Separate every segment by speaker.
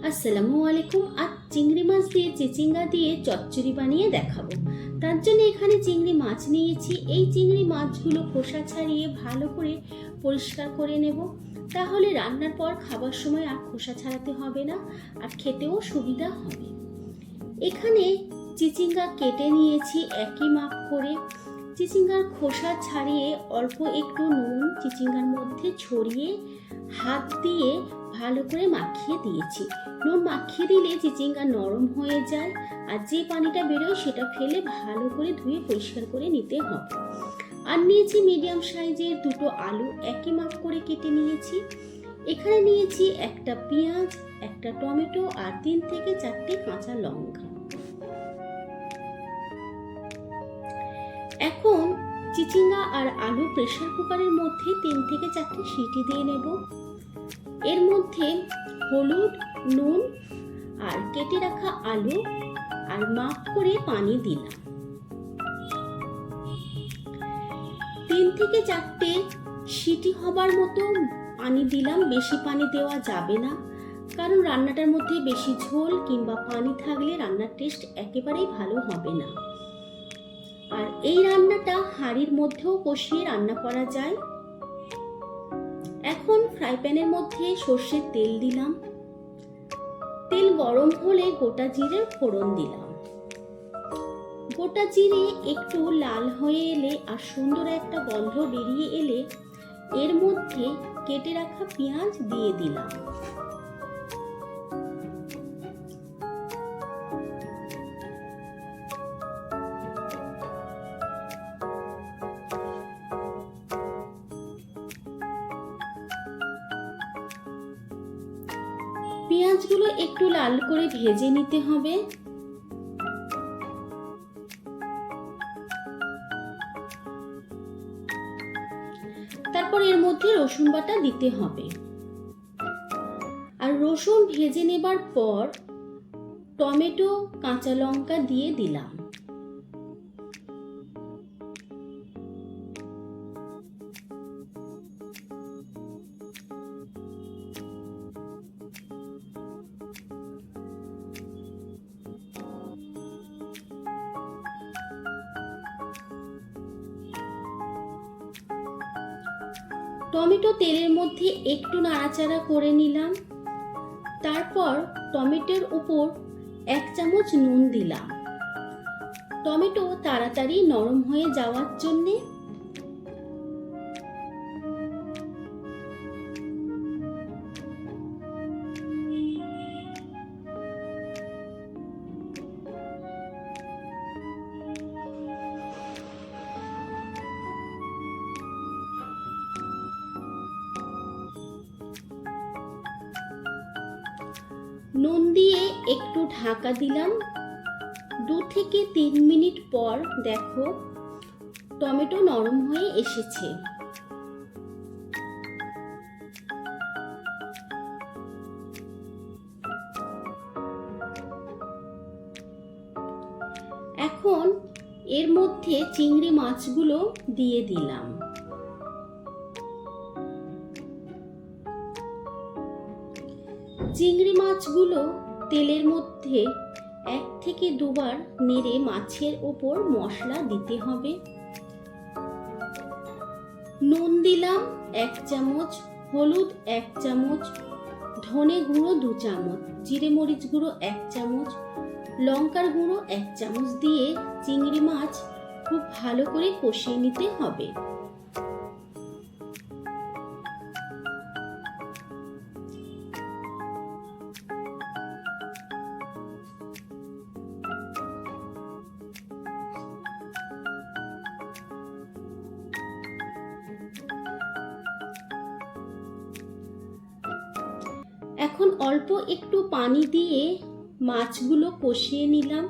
Speaker 1: আসসালামু আলাইকুম। আজ চিংড়ি মাছ দিয়ে চিচিঙ্গা দিয়ে চচ্চড়ি বানিয়ে দেখাবো। তার জন্য এখানে চিংড়ি মাছ নিয়েছি। এই চিংড়ি মাছগুলো খোসা ছাড়িয়ে ভালো করে পরিষ্কার করে নেব, তাহলে রান্নার পর খাবার সময় আর খোসা ছাড়াতে হবে না, আর খেতেও সুবিধা হবে। এখানে চিচিঙ্গা কেটে নিয়েছি একই মাপ করে। চিচিঙ্গার খোসা ছাড়িয়ে অল্প একটু নুন চিচিঙ্গার মধ্যে ছড়িয়ে হাত দিয়ে ভালো করে মাখিয়ে দিয়েছি। নুন মাখিয়ে দিলে চিচিঙ্গা নরম হয়ে যায়, আর যে পানিটা বেরোয় সেটা ফেলে ভালো করে ধুয়ে পরিষ্কার করে নিতে হবে। আর নিয়েছি মিডিয়াম সাইজের দুটো আলু, একই মাপ করে কেটে নিয়েছি। এখানে নিয়েছি একটা পেঁয়াজ, একটা টমেটো আর 3 থেকে 4টে কাঁচা লঙ্কা। এখন চিচিঙ্গা আর আলু প্রেসার কুকারের মধ্যে 3 থেকে 4টে সিটি দিয়ে নেব। এর মধ্যে হলুদ, নুন আর কেটে রাখা আলু আর মাপ করে পানি দিলাম। 3 থেকে 4টে সিটি হবার মতো পানি দিলাম, বেশি পানি দেওয়া যাবে না, কারণ রান্নাটার মধ্যে বেশি ঝোল কিংবা পানি থাকলে রান্নার টেস্ট একেবারেই ভালো হবে না। আর এই রান্নাটা হাঁড়ির মধ্যেও কষিয়ে রান্না করা যায়। এখন ফ্রাই প্যানের মধ্যে সর্ষের তেল দিলাম। তেল গরম হলে গোটা জিরে ফোড়ন দিলাম। গোটা জিরে একটু লাল হয়ে এলে আর সুন্দর একটা গন্ধ বেরিয়ে এলে এর মধ্যে কেটে রাখা পেঁয়াজ দিয়ে দিলাম। পেঁয়াজগুলো একটু লাল করে ভেজে নিতে হবে। তারপর এর মধ্যে রসুন বাটা দিতে হবে। আর রসুন ভেজে নেবার পর টমেটো, কাঁচা লঙ্কা দিয়ে দিলাম। টমেটো তেলের মধ্যে একটু নাড়াচাড়া করে নিলাম। তারপর টমেটোর উপর 1 চামচ নুন দিলাম, টমেটো তাড়াতাড়ি নরম হয়ে যাওয়ার জন্যে। নুন দিয়ে একটু ঢাকা দিলাম। 2 থেকে 3 মিনিট পর দেখো টমেটো নরম হয়ে এসেছে। এখন এর মধ্যে চিংড়ি মাছগুলো দিয়ে দিলাম। চিংড়ি মাছগুলো তেলের মধ্যে 1 থেকে 2 বার নেড়ে মাছের ওপর মশলা দিতে হবে। নুন দিলাম 1 চামচ, হলুদ 1 চামচ, ধনে গুঁড়ো 2 চামচ, জিরে মরিচ গুঁড়ো 1 চামচ, লঙ্কার গুঁড়ো 1 চামচ দিয়ে চিংড়ি মাছ খুব ভালো করে কষিয়ে নিতে হবে। এখন অল্প একটু পানি দিয়ে মাছগুলো কষিয়ে নিলাম।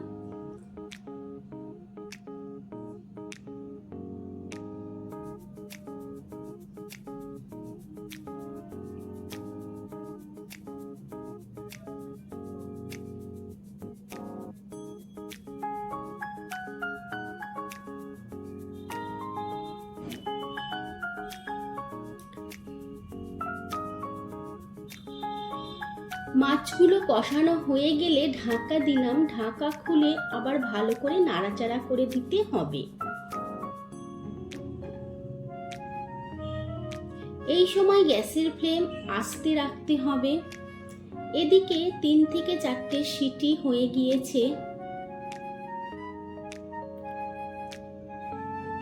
Speaker 1: মাছগুলো কষানো হয়ে গেলে ঢাকা দিলাম, ঢাকা খুলে আবার ভালো করে নাড়াচাড়া করে দিতে হবে। এই সময় গ্যাসের ফ্লেম আস্তে রাখতে হবে। এদিকে 3 থেকে 4টে সিটি হয়ে গিয়েছে।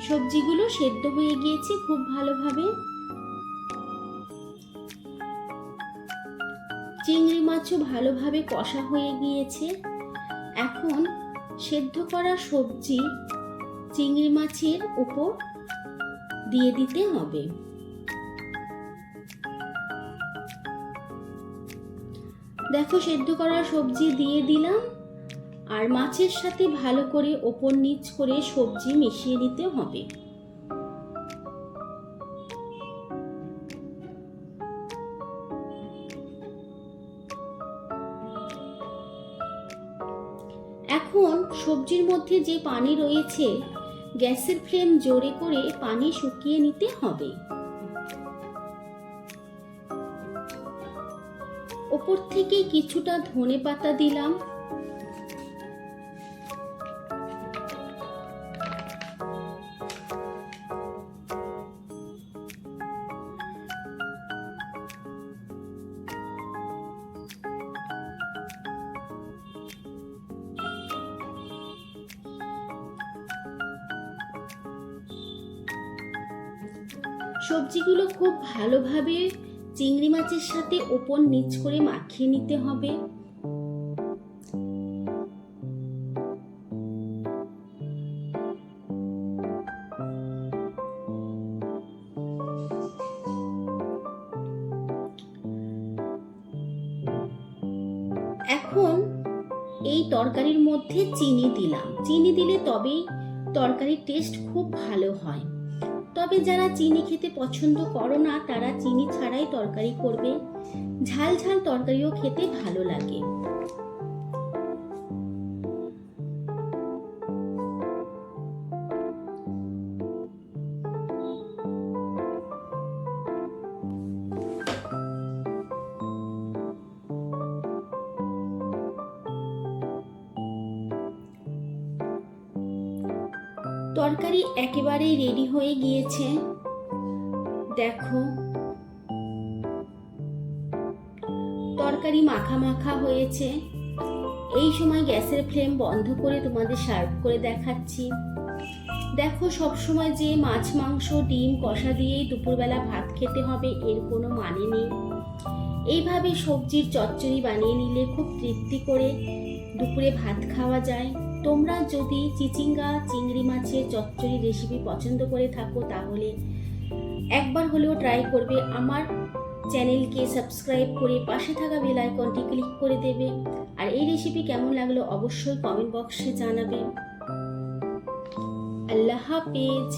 Speaker 1: সবজিগুলো সেদ্ধ হয়ে গিয়েছে খুব ভালোভাবে। চিংড়ি মাছও ভালোভাবে কষা হয়ে গিয়েছে। এখন সেদ্ধ করা সবজি চিংড়ি মাছের উপর দিয়ে দিতে হবে। দেখো সেদ্ধ করা সবজি দিয়ে দিলাম, আর মাছের সাথে ভালো করে ওপর নিচ করে সবজি মিশিয়ে নিতে হবে। এখন সবজির মধ্যে যে পানি রয়েছে গ্যাসের ফ্লেম জোরে করে পানি শুকিয়ে নিতে হবে। ওপর থেকে কিছুটা ধনেপাতা দিলাম। সবজিগুলো খুব ভালোভাবে চিংড়ি মাছের সাথে ওপর নিচ করে মাখিয়ে নিতে হবে। এখন এই তরকারির মধ্যে চিনি দিলাম। চিনি দিলে তবেই তরকারির টেস্ট খুব ভালো হয়। তবে যারা চিনি খেতে পছন্দ করো না তারা চিনি ছাড়াই তরকারি করবে। ঝাল ঝাল তরকারিও খেতে ভালো লাগে। তরকারি একেবারেই রেডি হয়ে গিয়েছে। দেখো তরকারি মাখা মাখা হয়েছে। এই সময় গ্যাসের ফ্লেম বন্ধ করে তোমাদের সার্ভ করে দেখাচ্ছি। দেখো সব সময় যে মাছ মাংস ডিম কষা দিয়েই দুপুরবেলা ভাত খেতে হবে এর কোনো মানে নেই। এইভাবে সবজির চচ্চড়ি বানিয়ে নিলে খুব তৃপ্তি করে দুপুরে ভাত খাওয়া যায়। তোমরা যদি চিচিঙ্গা চিংড়ি মাছের চচ্চড়ি রেসিপি পছন্দ করে থাকো তাহলে একবার হলেও ট্রাই করবে। আমার চ্যানেলকে সাবস্ক্রাইব করে পাশে থাকা বেল আইকনটি ক্লিক করে দেবে। আর এই রেসিপি কেমন লাগলো অবশ্যই কমেন্ট বক্সে জানাবে। আল্লাহ হাফেজ।